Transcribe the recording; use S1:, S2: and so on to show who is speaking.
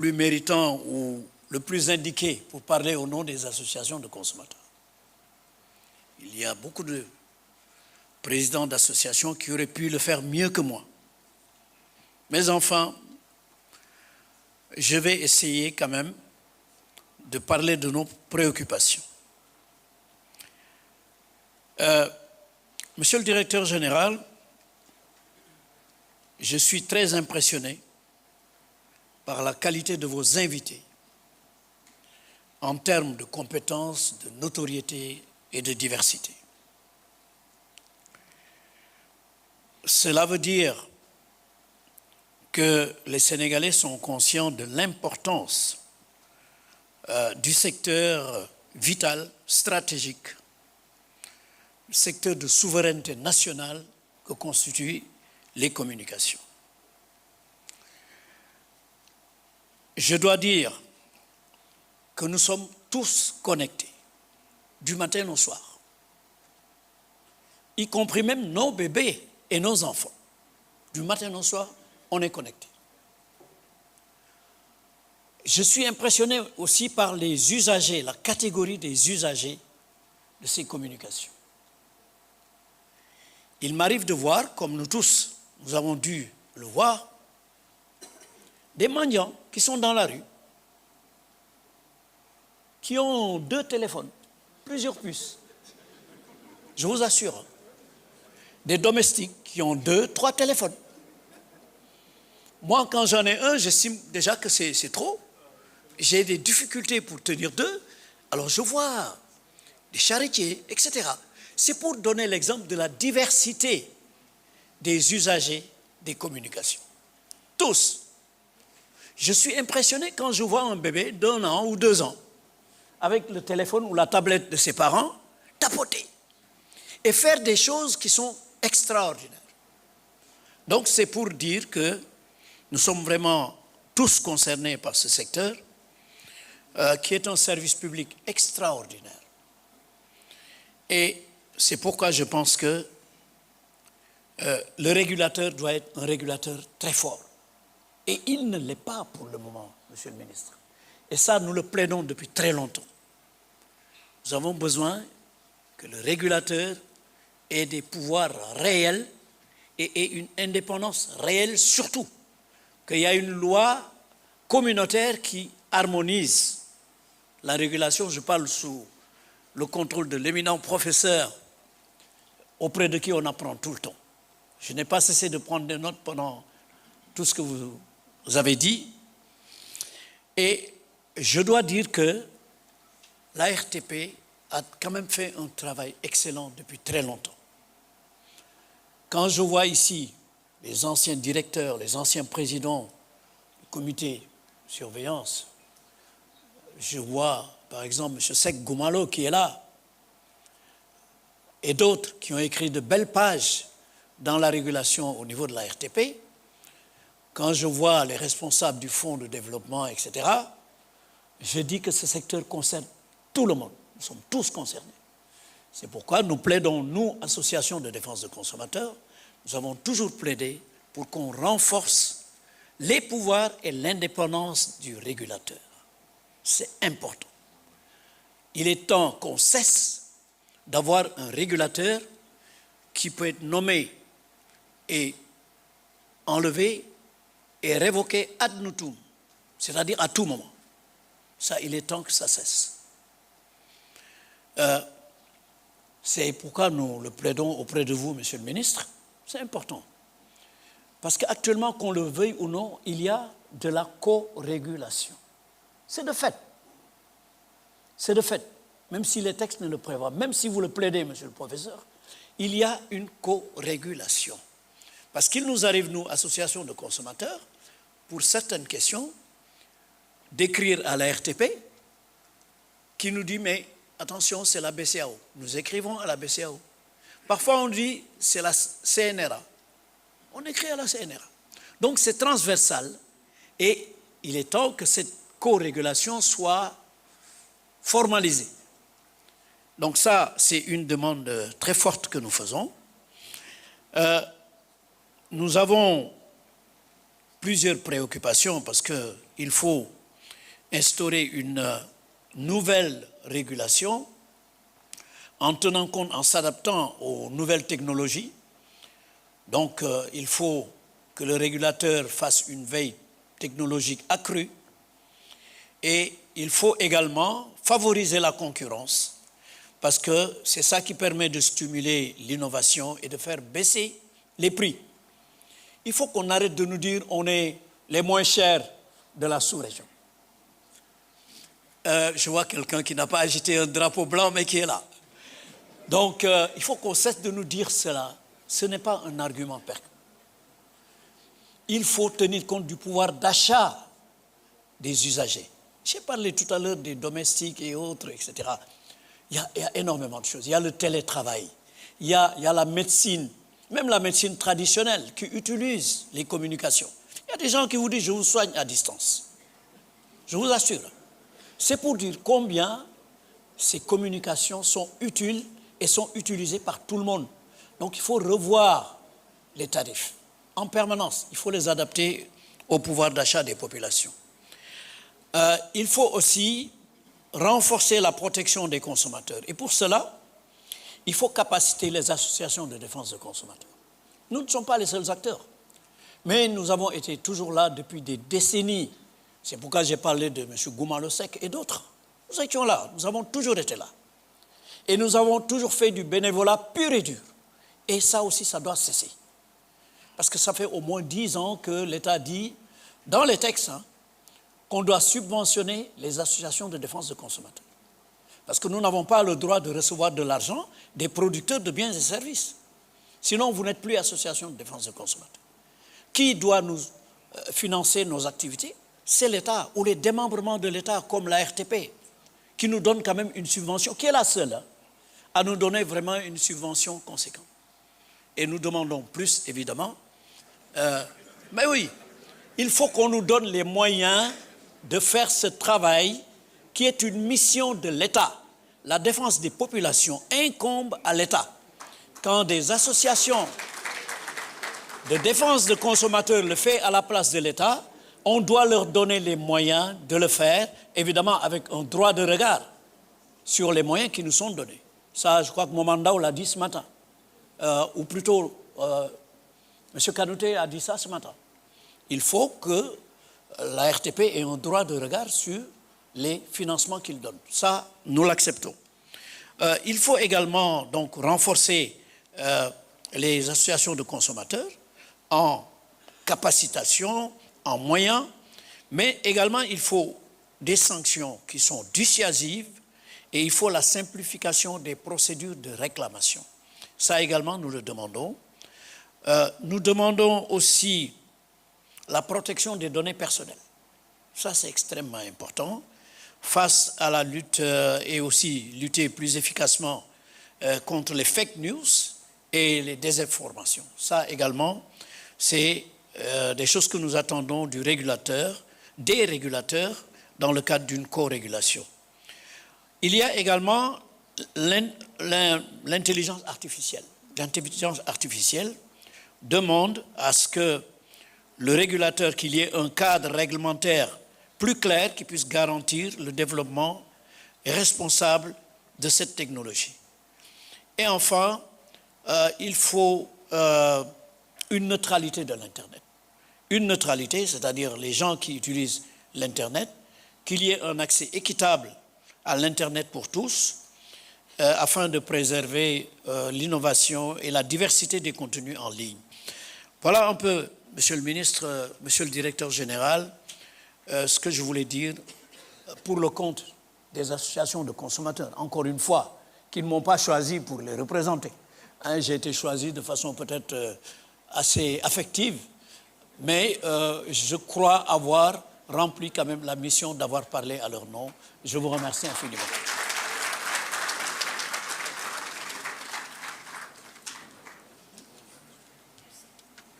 S1: plus méritant ou le plus indiqué pour parler au nom des associations de consommateurs. Il y a beaucoup de présidents d'associations qui auraient pu le faire mieux que moi. Mais enfin, je vais essayer quand même de parler de nos préoccupations. Monsieur le directeur général, je suis très impressionné par la qualité de vos invités en termes de compétences, de notoriété et de diversité. Cela veut dire que les Sénégalais sont conscients de l'importance du secteur vital, stratégique, le secteur de souveraineté nationale que constituent les communications. Je dois dire que nous sommes tous connectés, du matin au soir, y compris même nos bébés et nos enfants. Du matin au soir, on est connectés. Je suis impressionné aussi par les usagers, la catégorie des usagers de ces communications. Il m'arrive de voir, comme nous tous, nous avons dû le voir, des mendiants qui sont dans la rue, qui ont 2 téléphones, plusieurs puces. Je vous assure. Des domestiques qui ont 2, 3 téléphones. Moi, quand j'en ai un, j'estime déjà que c'est trop. J'ai des difficultés pour tenir 2. Alors je vois des charretiers, etc. C'est pour donner l'exemple de la diversité des usagers des communications. Tous. Je suis impressionné quand je vois un bébé d'1 an ou 2 ans avec le téléphone ou la tablette de ses parents tapoter et faire des choses qui sont extraordinaires. Donc c'est pour dire que nous sommes vraiment tous concernés par ce secteur qui est un service public extraordinaire. Et c'est pourquoi je pense que le régulateur doit être un régulateur très fort. Et il ne l'est pas pour le moment, Monsieur le ministre. Et ça, nous le plaidons depuis très longtemps. Nous avons besoin que le régulateur ait des pouvoirs réels et ait une indépendance réelle surtout. Qu'il y a une loi communautaire qui harmonise la régulation. Je parle sous le contrôle de l'éminent professeur auprès de qui on apprend tout le temps. Je n'ai pas cessé de prendre des notes pendant tout ce que vous avez dit. Et je dois dire que la RTP a quand même fait un travail excellent depuis très longtemps. Quand je vois ici les anciens directeurs, les anciens présidents du comité de surveillance, je vois par exemple M. Sek Goumalo qui est là, et d'autres qui ont écrit de belles pages dans la régulation au niveau de la RTP, quand je vois les responsables du fonds de développement, etc., je dis que ce secteur concerne tout le monde. Nous sommes tous concernés. C'est pourquoi nous plaidons, nous, associations de défense des consommateurs, nous avons toujours plaidé pour qu'on renforce les pouvoirs et l'indépendance du régulateur. C'est important. Il est temps qu'on cesse d'avoir un régulateur qui peut être nommé et enlevé et révoqué ad nutum, c'est-à-dire à tout moment. Ça, il est temps que ça cesse. C'est pourquoi nous le plaidons auprès de vous, Monsieur le ministre. C'est important. Parce qu'actuellement, qu'on le veuille ou non, il y a de la co-régulation. C'est de fait. C'est de fait. Même si les textes ne le prévoient, même si vous le plaidez, Monsieur le professeur, il y a une co-régulation. Parce qu'il nous arrive, nous, associations de consommateurs, pour certaines questions, d'écrire à la RTP, qui nous dit, mais attention, c'est la BCEAO. Nous écrivons à la BCEAO. Parfois, on dit, c'est la CNRA. On écrit à la CNRA. Donc, c'est transversal et il est temps que cette co-régulation soit formalisée. Donc ça, c'est une demande très forte que nous faisons. Nous avons plusieurs préoccupations parce qu'il il faut instaurer une nouvelle régulation en tenant compte, en s'adaptant aux nouvelles technologies. Donc, il faut que le régulateur fasse une veille technologique accrue et il faut également favoriser la concurrence parce que c'est ça qui permet de stimuler l'innovation et de faire baisser les prix. Il faut qu'on arrête de nous dire on est les moins chers de la sous-région. Je vois quelqu'un qui n'a pas agité un drapeau blanc mais qui est là. Donc, il faut qu'on cesse de nous dire cela. Ce n'est pas un argument pertinent. Il faut tenir compte du pouvoir d'achat des usagers. J'ai parlé tout à l'heure des domestiques et autres, etc. Il y a énormément de choses. Il y a le télétravail, il y a la médecine, même la médecine traditionnelle qui utilise les communications. Il y a des gens qui vous disent « je vous soigne à distance ». Je vous assure. C'est pour dire combien ces communications sont utiles et sont utilisées par tout le monde. Donc il faut revoir les tarifs en permanence. Il faut les adapter au pouvoir d'achat des populations. Il faut aussi renforcer la protection des consommateurs. Et pour cela, il faut capaciter les associations de défense des consommateurs. Nous ne sommes pas les seuls acteurs, mais nous avons été toujours là depuis des décennies. C'est pourquoi j'ai parlé de M. Goumalosek et d'autres. Nous étions là, nous avons toujours été là. Et nous avons toujours fait du bénévolat pur et dur. Et ça aussi, ça doit cesser. Parce que ça fait au moins 10 ans que l'État dit, dans les textes, qu'on doit subventionner les associations de défense des consommateurs. Parce que nous n'avons pas le droit de recevoir de l'argent des producteurs de biens et services. Sinon, vous n'êtes plus association de défense des consommateurs. Qui doit nous financer nos activités? C'est l'État ou les démembrements de l'État comme la RTP, qui nous donne quand même une subvention, qui est la seule à nous donner vraiment une subvention conséquente. Et nous demandons plus, évidemment. Mais oui, il faut qu'on nous donne les moyens de faire ce travail qui est une mission de l'État. La défense des populations incombe à l'État. Quand des associations de défense des consommateurs le font à la place de l'État, on doit leur donner les moyens de le faire, évidemment avec un droit de regard sur les moyens qui nous sont donnés. Ça, je crois que Momandao l'a dit ce matin. Ou plutôt, M. Kanouté a dit ça ce matin. Il faut que la RTP ait un droit de regard sur les financements qu'il donne. Ça, nous l'acceptons. Il faut également donc renforcer les associations de consommateurs en capacitation, en moyens, mais également il faut des sanctions qui sont dissuasives et il faut la simplification des procédures de réclamation. Ça également, nous le demandons. Nous demandons aussi la protection des données personnelles. Ça, c'est extrêmement important. Face à la lutte et aussi lutter plus efficacement contre les fake news et les désinformations. Ça également, c'est des choses que nous attendons du régulateur, des régulateurs, dans le cadre d'une co-régulation. Il y a également l'intelligence artificielle. L'intelligence artificielle demande à ce que le régulateur, qu'il y ait un cadre réglementaire plus clair qui puisse garantir le développement responsable de cette technologie. Et enfin, il faut une neutralité de l'Internet. Une neutralité, c'est-à-dire les gens qui utilisent l'Internet, qu'il y ait un accès équitable à l'Internet pour tous, afin de préserver l'innovation et la diversité des contenus en ligne. Voilà un peu, Monsieur le ministre, Monsieur le directeur général, ce que je voulais dire pour le compte des associations de consommateurs. Encore une fois, qui ne m'ont pas choisi pour les représenter. J'ai été choisi de façon peut-être assez affective, mais je crois avoir rempli quand même la mission d'avoir parlé à leur nom. Je vous remercie infiniment.